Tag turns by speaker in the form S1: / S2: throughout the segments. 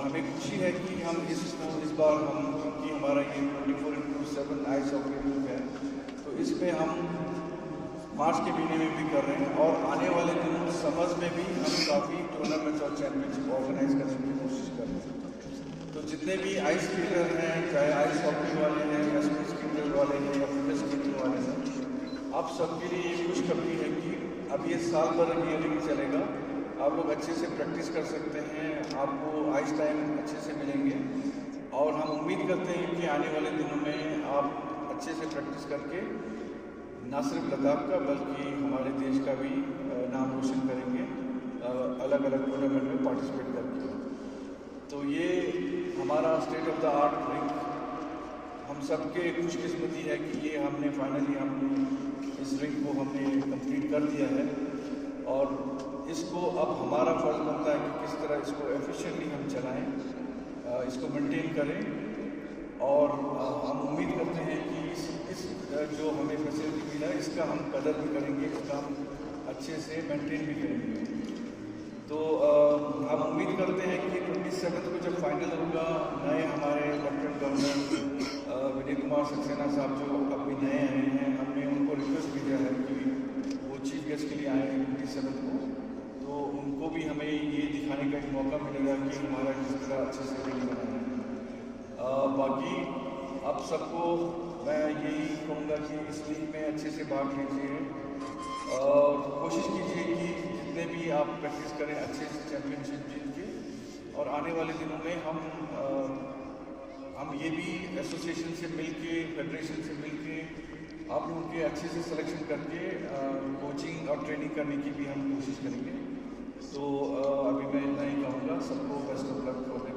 S1: हमें खुशी है कि हम इस बार हम क्योंकि हमारा ये 24/7 आइस हॉकी लीग है, तो इसमें हम मार्च के महीने में भी कर रहे हैं और आने वाले दिनों समर्स में भी हम काफ़ी टूर्नामेंट्स और चैंपियनशिप ऑर्गेनाइज करने की कोशिश कर रहे हैं। तो जितने भी आइस स्केटर हैं, चाहे आइस हॉकी वाले हैं या स्पीड स्केटर वाले हैं या फिगर स्केटिंग वाले हैं, आप सबके लिए ये खुशखबरी है कि अब ये साल भर ये लीग चलेगा। आप लोग अच्छे से प्रैक्टिस कर सकते हैं, आपको आइस टाइम अच्छे से मिलेंगे और हम उम्मीद करते हैं कि आने वाले दिनों में आप अच्छे से प्रैक्टिस करके न सिर्फ लद्दाख का बल्कि हमारे देश का भी नाम रोशन करेंगे अलग अलग टूर्नामेंट में पार्टिसिपेट करके। तो ये हमारा state of the art ring हम सबके खुशकिस्मती है कि ये हमने इस रिंग को हमने कंप्लीट कर दिया है और इसको अब हमारा फ़र्ज़ बनता है कि किस तरह इसको एफिशिएंटली हम चलाएं, इसको मेंटेन करें और हम उम्मीद करते हैं कि इस जो हमें फैसिलिटी मिला है इसका हम कदर भी करेंगे, इसका हम अच्छे से मेंटेन भी करेंगे। तो हम उम्मीद करते हैं कि 27 को जब फाइनल होगा, नए हमारे लेफ्टिनेंट गवर्नर विजय कुमार सक्सेना साहब जो अभी नए आए हैं, हमने उनको रिक्वेस्ट किया है कि वो चीफ गेस्ट के लिए आए हैं 27 को, तो उनको भी हमें ये दिखाने का एक मौका मिलेगा कि हमारा किस तरह अच्छे से रिंग बना है। बाकी आप सबको मैं यही कहूँगा कि इस लीग में अच्छे से भाग लीजिए और कोशिश कीजिए कि जितने भी आप प्रैक्टिस करें अच्छे से चैम्पियनशिप जीत के और आने वाले दिनों में हम ये भी एसोसिएशन से मिलके, फेडरेशन से मिलके आप लोगों के अच्छे से सिलेक्शन करके कोचिंग और ट्रेनिंग करने की भी हम कोशिश करेंगे। तो अभी मैं इतना ही कहूँगा, सबको best of luck for the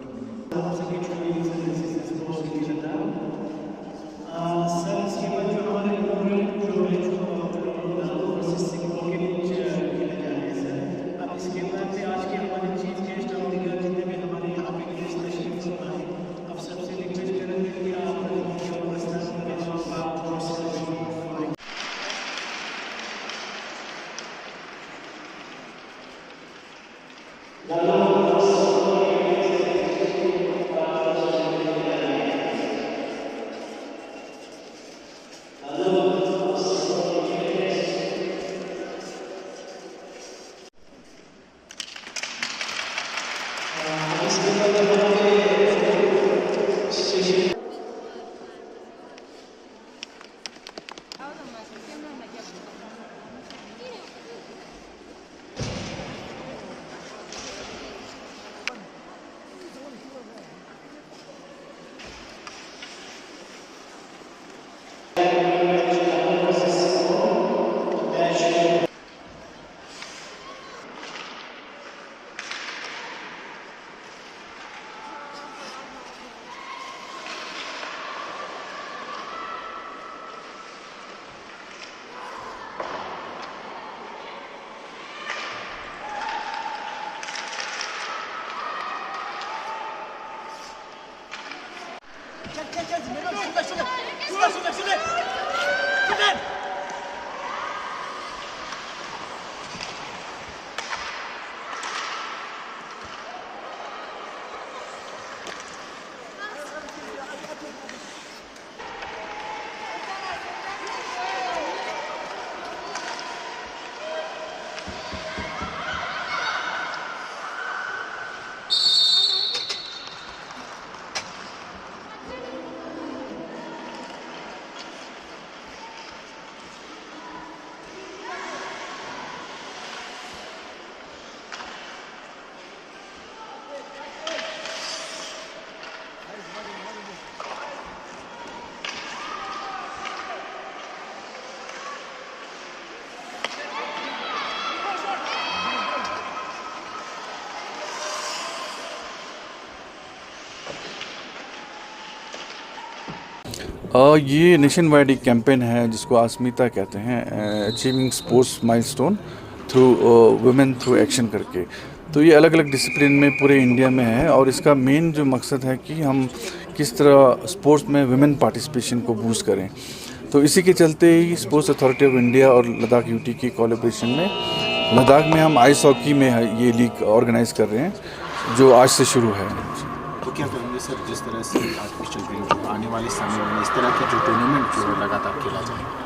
S1: ये नेशन वाइड एक कैंपेन है जिसको आस्मिता कहते हैं, achieving sports milestone through women through action करके। तो ये अलग अलग डिसिप्लिन में पूरे इंडिया में है और इसका मेन जो मकसद है कि हम किस तरह स्पोर्ट्स में वुमेन पार्टिसिपेशन को बूस्ट करें। तो इसी के चलते ही स्पोर्ट्स अथॉरिटी ऑफ इंडिया और लद्दाख यूटी की कोलैबोरेशन में लद्दाख में हम आइस हॉकी में ये लीग ऑर्गेनाइज कर रहे हैं जो आज से शुरू है।
S2: ग्रास आर्टिफिशियल ग्रीन जो आने वाले समय में इस तरह के जो टूर्नामेंट जो है लगातार खेला जाएगा?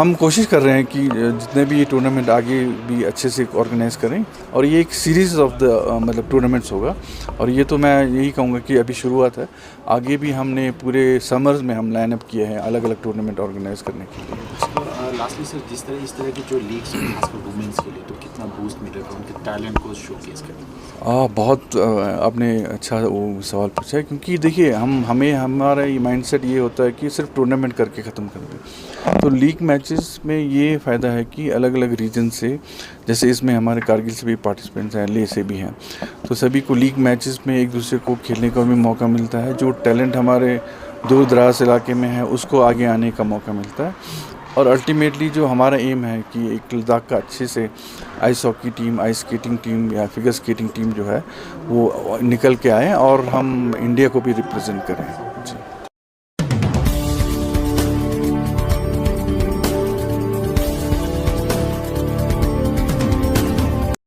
S1: हम कोशिश कर रहे हैं कि जितने भी ये टूर्नामेंट आगे भी अच्छे से ऑर्गेनाइज करें और ये एक सीरीज़ ऑफ द मतलब टूर्नामेंट्स होगा और ये तो मैं यही कहूँगा कि अभी शुरुआत है। आगे भी हमने पूरे समर्स में हम लाइन अप किए हैं अलग अलग टूर्नामेंट ऑर्गेनाइज करने के लिए।
S2: लास्टली सर, इस तरह की जो लीग्स हैं खासकर वुमेंस के लिए, तो कितना बूस्ट मिलेगा उनके टैलेंट को शोकेस करने?
S1: बहुत आपने अच्छा वो सवाल पूछा है क्योंकि देखिए हमारा ये माइंडसेट ये होता है कि सिर्फ टूर्नामेंट करके ख़त्म कर दें। तो लीग मैचेस में ये फ़ायदा है कि अलग अलग रीजन से, जैसे इसमें हमारे कारगिल से भी पार्टिसिपेंट्स हैं, लेह से भी हैं, तो सभी को लीग मैचेस में एक दूसरे को खेलने का भी मौका मिलता है। जो टैलेंट हमारे दूर दराज इलाके में है उसको आगे आने का मौका मिलता है और अल्टीमेटली जो हमारा एम है कि एक लद्दाख का अच्छे से ice hockey team, ice skating team या फिगर स्केटिंग टीम जो है वो निकल के आए और हम इंडिया को भी रिप्रेजेंट करें।